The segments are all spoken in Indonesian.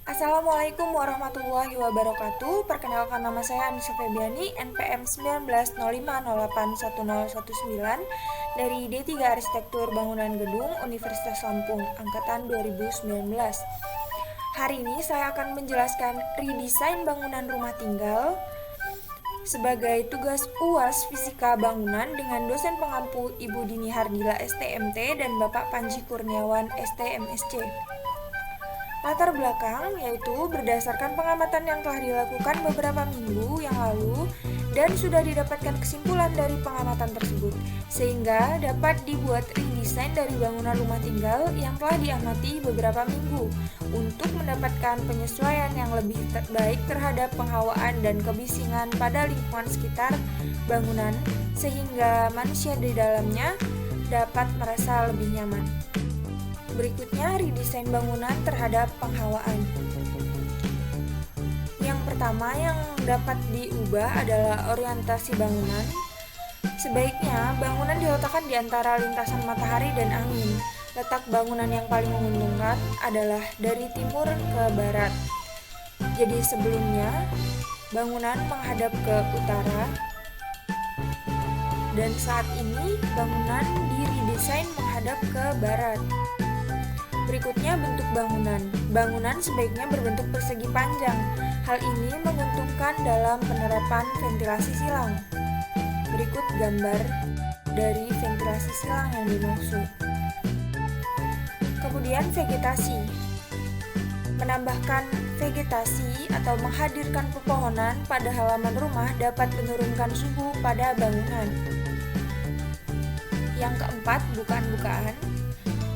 Assalamualaikum warahmatullahi wabarakatuh. Perkenalkan nama saya Anissa Febiani, NPM 1905081019 dari D3 Arsitektur Bangunan Gedung Universitas Lampung angkatan 2019. Hari ini saya akan menjelaskan redesain bangunan rumah tinggal sebagai tugas UAS Fisika Bangunan dengan dosen pengampu Ibu Dini Hardila STMT dan Bapak Panji Kurniawan STMSC. Latar belakang yaitu berdasarkan pengamatan yang telah dilakukan beberapa minggu yang lalu dan sudah didapatkan kesimpulan dari pengamatan tersebut, sehingga dapat dibuat redesain dari bangunan rumah tinggal yang telah diamati beberapa minggu untuk mendapatkan penyesuaian yang lebih baik terhadap penghawaan dan kebisingan pada lingkungan sekitar bangunan, sehingga manusia di dalamnya dapat merasa lebih nyaman. Berikutnya, redesain bangunan terhadap penghawaan. Yang pertama yang dapat diubah adalah orientasi bangunan. Sebaiknya, bangunan diletakkan di antara lintasan matahari dan angin. Letak bangunan yang paling menguntungkan adalah dari timur ke barat. Jadi sebelumnya, bangunan menghadap ke utara. Dan saat ini, bangunan diredesain menghadap ke barat. Berikutnya, bentuk bangunan. Bangunan sebaiknya berbentuk persegi panjang. Hal ini menguntungkan dalam penerapan ventilasi silang. Berikut gambar dari ventilasi silang yang dimaksud. Kemudian vegetasi. Menambahkan vegetasi atau menghadirkan pepohonan pada halaman rumah dapat menurunkan suhu pada bangunan. Yang keempat, bukaan-bukaan.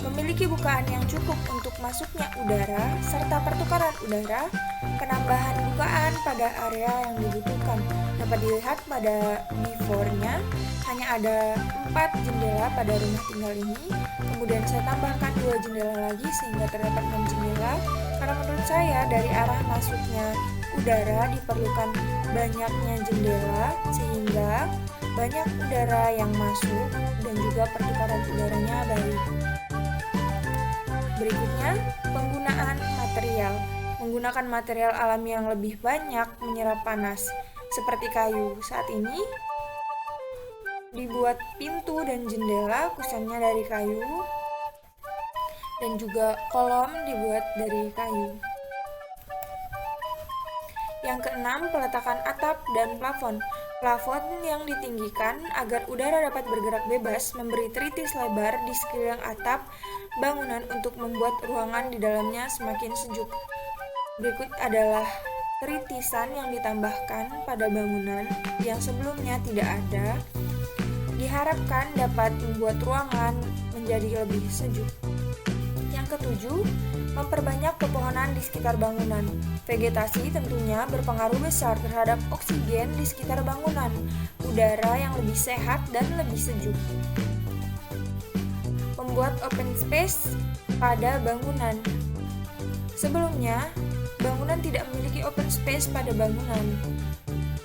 Memiliki bukaan yang cukup untuk masuknya udara serta pertukaran udara. Penambahan bukaan pada area yang dibutuhkan dapat dilihat pada before-nya. Hanya ada 4 jendela pada rumah tinggal ini. Kemudian saya tambahkan 2 jendela lagi sehingga terdapat 6 jendela. Karena menurut saya dari arah masuknya udara diperlukan banyaknya jendela sehingga banyak udara yang masuk dan juga pertukaran udaranya baik. Berikutnya, penggunaan material. Menggunakan material alami yang lebih banyak menyerap panas, seperti kayu. Saat ini, dibuat pintu dan jendela kusennya dari kayu, dan juga kolom dibuat dari kayu. Yang keenam, peletakan atap dan plafon. Plafon yang ditinggikan agar udara dapat bergerak bebas, memberi tritis lebar di sekeliling atap bangunan untuk membuat ruangan di dalamnya semakin sejuk. Berikut adalah tritisan yang ditambahkan pada bangunan yang sebelumnya tidak ada. Diharapkan dapat membuat ruangan menjadi lebih sejuk. Yang ketujuh, memperbanyak pepohonan di sekitar bangunan. Vegetasi tentunya berpengaruh besar terhadap oksigen di sekitar bangunan, udara yang lebih sehat dan lebih sejuk. Membuat open space pada bangunan. Sebelumnya, bangunan tidak memiliki open space pada bangunan.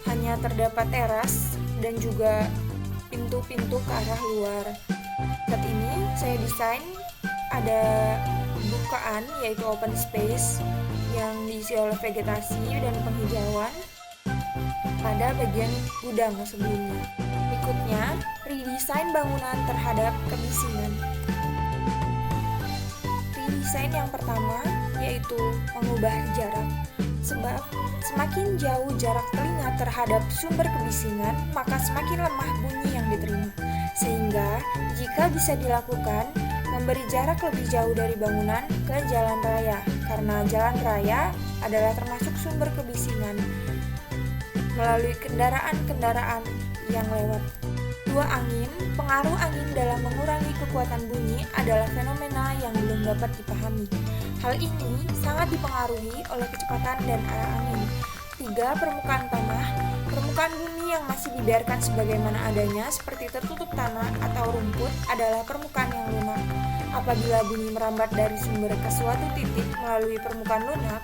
Hanya terdapat teras dan juga pintu-pintu ke arah luar. Saat ini saya desain ada bukaan yaitu open space yang diisi oleh vegetasi dan penghijauan pada bagian gudang sebelumnya. Berikutnya, redesain bangunan terhadap kebisingan. Redesain yang pertama yaitu mengubah jarak. Sebab semakin jauh jarak telinga terhadap sumber kebisingan, maka semakin lemah bunyi yang diterima. Sehingga jika bisa dilakukan, memberi jarak lebih jauh dari bangunan ke jalan raya, karena jalan raya adalah termasuk sumber kebisingan melalui kendaraan-kendaraan yang lewat. Dua angin, pengaruh angin dalam mengurangi kekuatan bunyi adalah fenomena yang belum dapat dipahami. Hal ini sangat dipengaruhi oleh kecepatan dan arah angin. 3. Permukaan tanah. Permukaan bumi yang masih dibiarkan sebagaimana adanya seperti tertutup tanah atau rumput adalah permukaan yang lunak. Apabila bunyi merambat dari sumber ke suatu titik melalui permukaan lunak,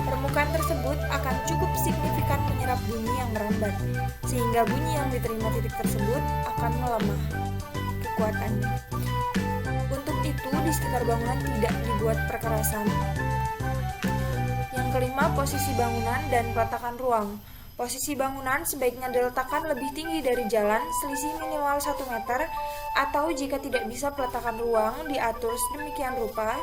permukaan tersebut akan cukup signifikan menyerap bunyi yang merambat, sehingga bunyi yang diterima titik tersebut akan melemah kekuatannya. Untuk itu, di sekitar bangunan tidak dibuat perkerasan. Yang Yang kelima, posisi bangunan dan peletakan ruang. Posisi bangunan sebaiknya diletakkan lebih tinggi dari jalan, selisih minimal 1 meter, atau jika tidak bisa peletakan ruang diatur sedemikian rupa,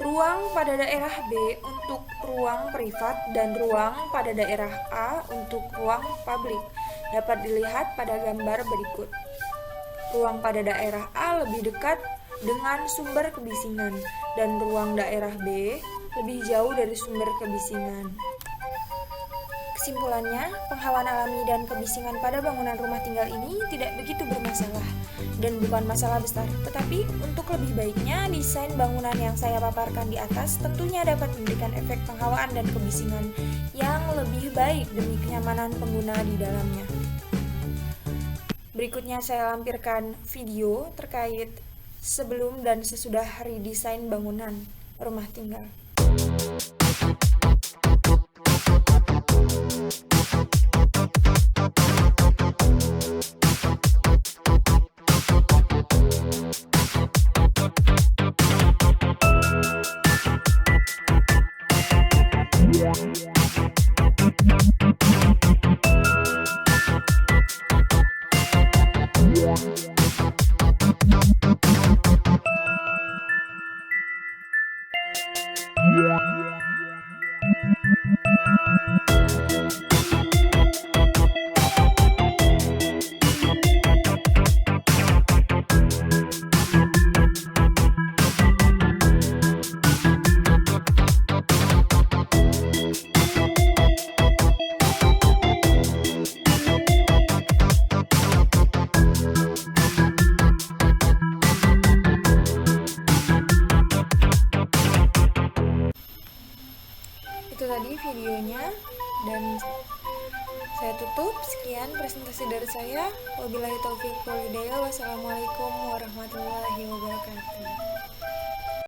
ruang pada daerah B untuk ruang privat dan ruang pada daerah A untuk ruang publik. Dapat dilihat pada gambar berikut. Ruang pada daerah A lebih dekat dengan sumber kebisingan dan ruang daerah B lebih jauh dari sumber kebisingan. Kesimpulannya, penghawaan alami dan kebisingan pada bangunan rumah tinggal ini tidak begitu bermasalah dan bukan masalah besar, tetapi untuk lebih baiknya desain bangunan yang saya paparkan di atas tentunya dapat memberikan efek penghawaan dan kebisingan yang lebih baik demi kenyamanan pengguna di dalamnya. Berikutnya saya lampirkan video terkait sebelum dan sesudah redesain bangunan rumah tinggal. Itu tadi videonya dan saya tutup. Sekian presentasi dari saya. Wabillahi taufiq wal hidayah. Wassalamualaikum warahmatullahi wabarakatuh.